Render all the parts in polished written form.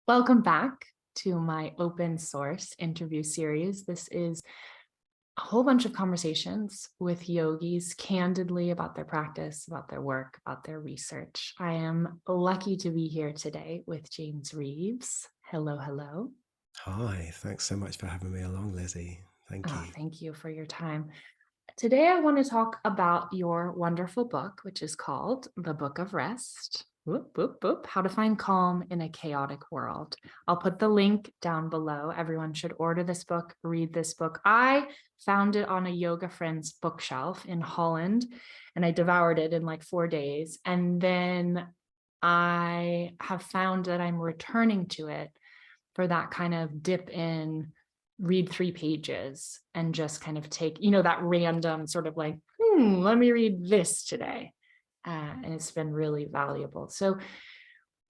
Welcome back to my open source interview series. This is a whole bunch of conversations with yogis candidly about their practice, about their work, about their research. I am lucky to be here today with James Reeves. Hello, hello. Hi, thanks so much for having me along, Lizzie. Thank Oh, you. thank you for your time. Today, I want to talk about your wonderful book, which is called The Book of Rest. Whoop, whoop, whoop. How to Find Calm in a Chaotic World. I'll put the link down below. Everyone should order this book, read this book. I found it on a yoga friend's bookshelf in Holland, and I devoured it in like 4 days. And then I have found that I'm returning to it for that kind of dip in, read 3 pages and just kind of take, that random sort of like, let me read this today. And it's been really valuable. So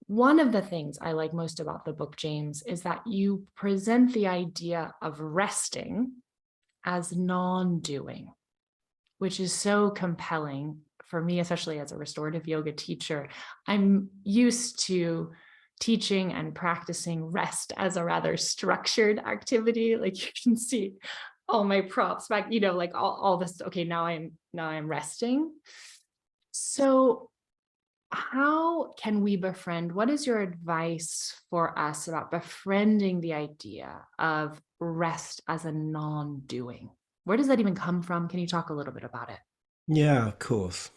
one of the things I like most about the book, James, is that you present the idea of resting as non-doing, which is so compelling for me, especially as a restorative yoga teacher. I'm used to teaching and practicing rest as a rather structured activity. Like you can see all my props back, like all this. Okay, now I'm resting. So how can we befriend? What is your advice for us about befriending the idea of rest as a non-doing? Where does that even come from? Can you talk a little bit about it? Yeah, of course.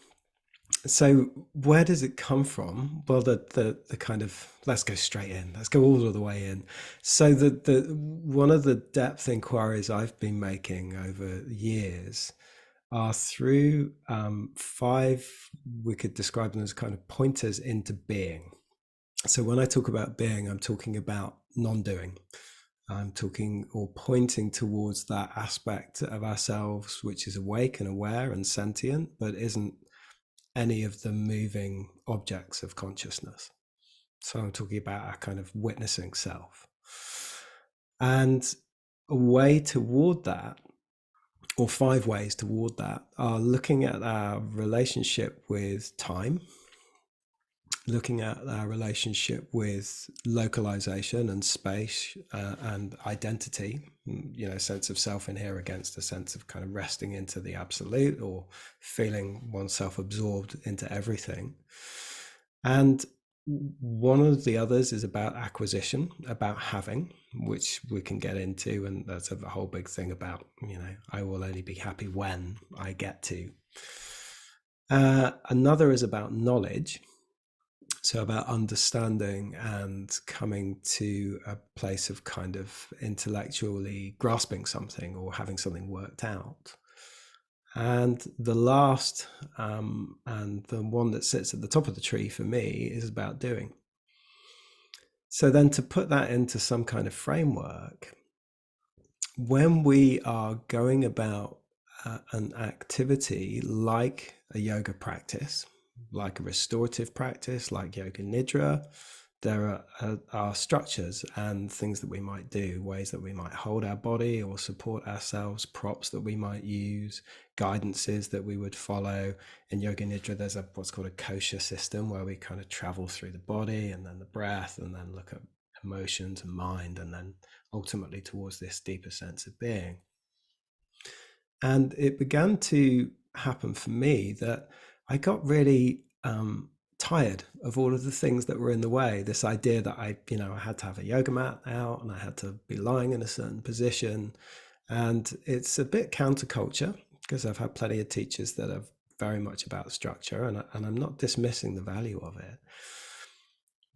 So where does it come from? Well, the kind of let's go straight in. Let's go all the way in. So the one of the depth inquiries I've been making over years are through five, we could describe them as kind of pointers into being. So when I talk about being, I'm talking about non-doing. I'm talking or pointing towards that aspect of ourselves which is awake and aware and sentient, but isn't any of the moving objects of consciousness. So I'm talking about our kind of witnessing self. And a way toward that, or five ways toward that, are looking at our relationship with time, looking at our relationship with localization and space and identity, sense of self in here against a sense of kind of resting into the absolute or feeling oneself absorbed into everything. And one of the others is about acquisition, about having, which we can get into. And that's a whole big thing about, I will only be happy when I get to. Another is about knowledge, so about understanding and coming to a place of kind of intellectually grasping something or having something worked out. And the last, and the one that sits at the top of the tree for me, is about doing. So then to put that into some kind of framework, when we are going about an activity like a yoga practice, like a restorative practice, like yoga nidra, there are structures and things that we might do, ways that we might hold our body or support ourselves, props that we might use, guidances that we would follow. In yoga nidra, there's what's called a kosha system where we kind of travel through the body and then the breath and then look at emotions and mind and then ultimately towards this deeper sense of being. And it began to happen for me that I got really tired of all of the things that were in the way. This idea that I had to have a yoga mat out and I had to be lying in a certain position. And it's a bit counterculture because I've had plenty of teachers that are very much about structure, and I'm not dismissing the value of it.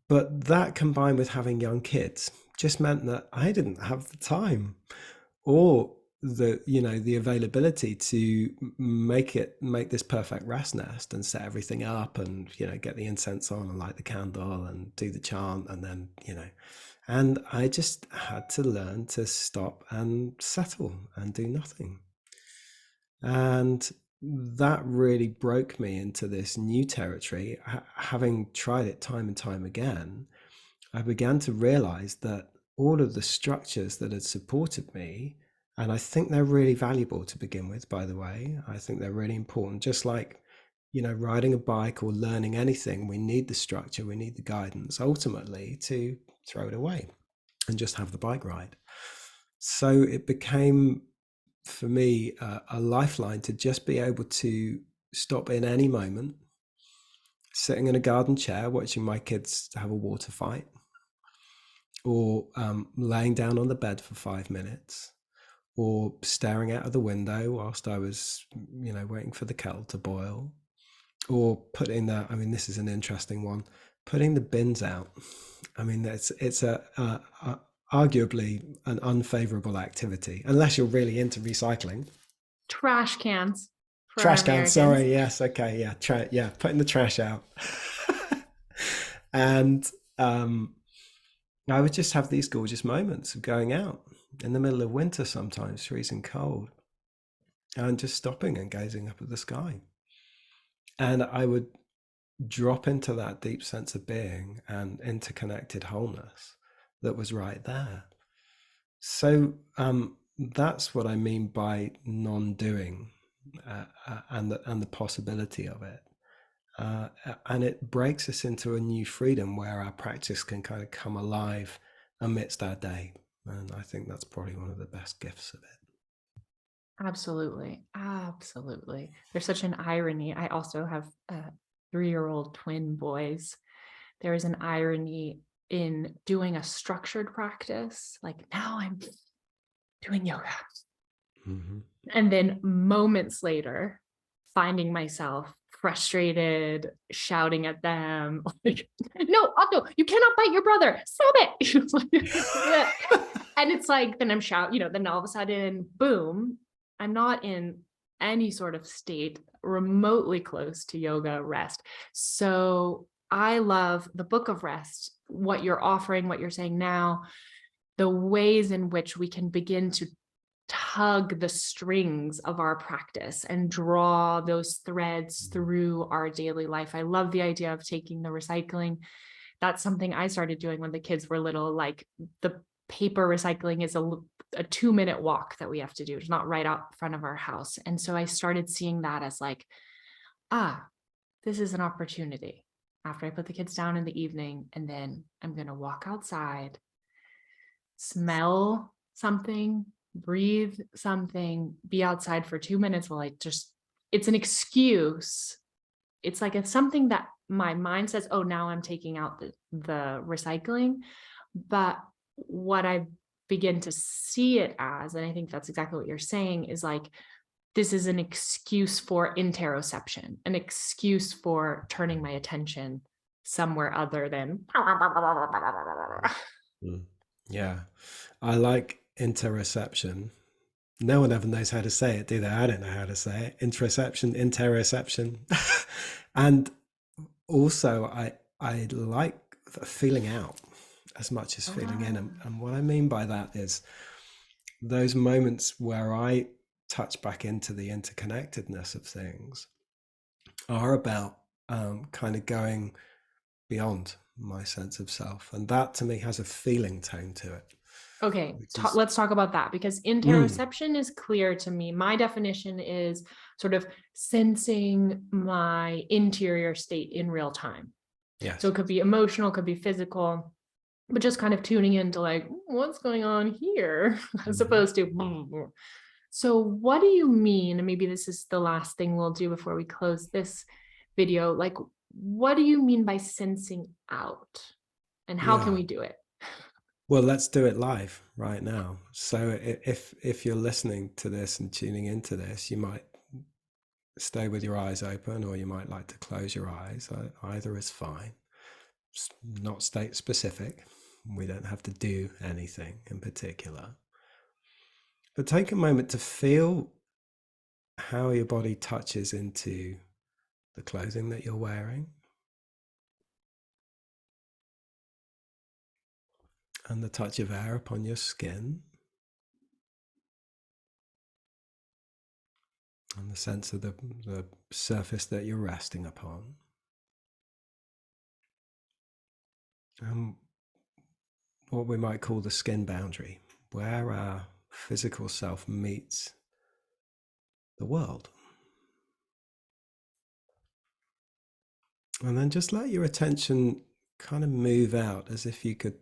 But that combined with having young kids just meant that I didn't have the time or the availability to make this perfect rest nest and set everything up and get the incense on and light the candle and do the chant and then and I just had to learn to stop and settle and do nothing. And that really broke me into this new territory. Having tried it time and time again, I began to realize that all of the structures that had supported me, and I think they're really valuable to begin with, by the way, I think they're really important. Just like, riding a bike or learning anything, we need the structure, we need the guidance ultimately to throw it away and just have the bike ride. So it became for me a lifeline to just be able to stop in any moment, sitting in a garden chair watching my kids have a water fight, or laying down on the bed for 5 minutes, or staring out of the window whilst I was, waiting for the kettle to boil, or putting that. I mean, this is an interesting one. Putting the bins out. I mean, it's a arguably an unfavorable activity unless you're really into recycling. Trash cans for our Trash can. Americans. Sorry. Yes. Okay. Yeah. Yeah. Putting the trash out. And I would just have these gorgeous moments of going out in the middle of winter, sometimes freezing cold, and just stopping and gazing up at the sky. And I would drop into that deep sense of being and interconnected wholeness that was right there. So that's what I mean by non-doing, and the possibility of it. And it breaks us into a new freedom where our practice can kind of come alive amidst our day. And I think that's probably one of the best gifts of it. Absolutely. Absolutely. There's such an irony. I also have 3-year-old twin boys. There is an irony in doing a structured practice. Like now I'm doing yoga. Mm-hmm. And then moments later, finding myself frustrated, shouting at them, like, no, Otto, you cannot bite your brother. Stop it. And it's like, then I'm shouting, then all of a sudden, boom, I'm not in any sort of state remotely close to yoga rest. So I love the Book of Rest, what you're offering, what you're saying now, the ways in which we can begin to tug the strings of our practice and draw those threads through our daily life. I love the idea of taking the recycling. That's something I started doing when the kids were little. Like the paper recycling is a 2-minute walk that we have to do. It's not right out front of our house. And so I started seeing that as like, this is an opportunity. After I put the kids down in the evening, and then I'm going to walk outside, smell something, breathe something, be outside for 2 minutes while it's an excuse. It's like it's something that my mind says, oh, now I'm taking out the recycling. But what I begin to see it as, and I think that's exactly what you're saying, is like, this is an excuse for interoception, an excuse for turning my attention somewhere other than. Yeah. I like interoception. No one ever knows how to say it, do they? I don't know how to say it. Interoception. And also I like feeling out as much as feeling in. And what I mean by that is those moments where I touch back into the interconnectedness of things are about kind of going beyond my sense of self. And that to me has a feeling tone to it. Okay, let's talk about that, because interoception is clear to me. My definition is sort of sensing my interior state in real time. Yes. So it could be emotional, could be physical, but just kind of tuning into like, what's going on here, as opposed to. So what do you mean? And maybe this is the last thing we'll do before we close this video. Like, what do you mean by sensing out? And how can we do it? Well, let's do it live right now. So if you're listening to this and tuning into this, you might stay with your eyes open, or you might like to close your eyes. Either is fine. It's not state specific. We don't have to do anything in particular. But take a moment to feel how your body touches into the clothing that you're wearing, and the touch of air upon your skin, and the sense of the surface that you're resting upon. What we might call the skin boundary, where our physical self meets the world. And then just let your attention kind of move out as if you could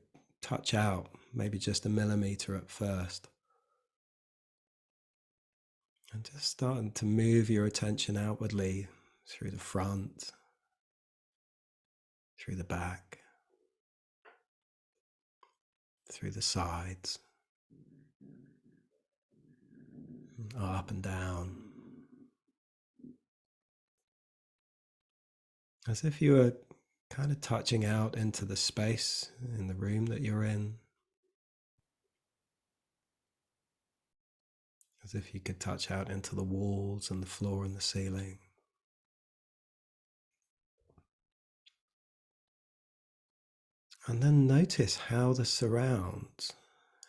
touch out, maybe just a millimeter at first. And just starting to move your attention outwardly through the front, through the back, through the sides, up and down. As if you were kind of touching out into the space in the room that you're in. As if you could touch out into the walls and the floor and the ceiling. And then notice how the surrounds,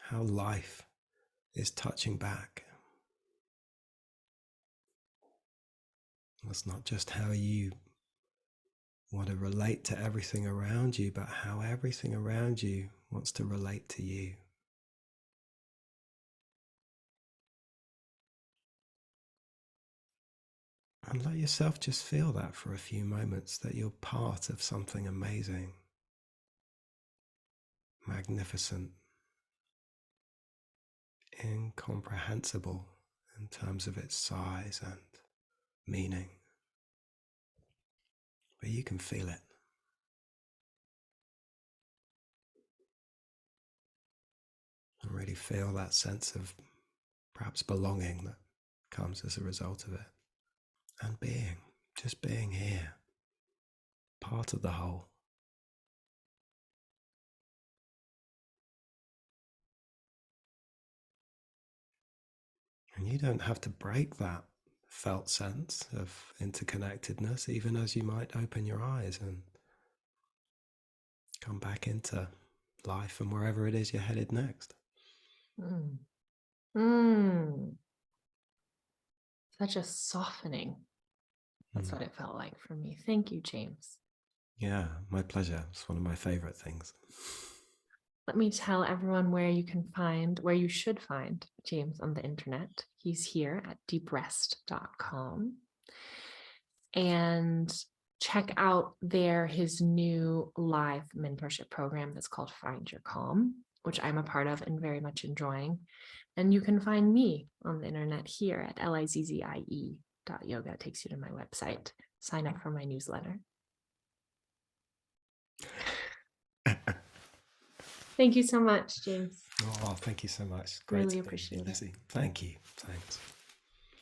how life is touching back. It's not just how you want to relate to everything around you, but how everything around you wants to relate to you. And let yourself just feel that for a few moments, that you're part of something amazing, magnificent, incomprehensible in terms of its size and meaning. But you can feel it. And really feel that sense of perhaps belonging that comes as a result of it. And just being here, part of the whole. And you don't have to break that felt sense of interconnectedness, even as you might open your eyes and come back into life and wherever it is you're headed next. Mm. Mm. Such a softening. That's what it felt like for me. Thank you, James. Yeah, my pleasure. It's one of my favorite things. Let me tell everyone where you should find James on the internet. He's here at deeprest.com. And check out his new live mentorship program that's called Find Your Calm, which I'm a part of and very much enjoying. And you can find me on the internet here at lizzie.yoga. It takes you to my website. Sign up for my newsletter. Thank you so much, James. Oh, thank you so much. Great Really to be with you, appreciate it. Lizzie. Thank you. Thanks.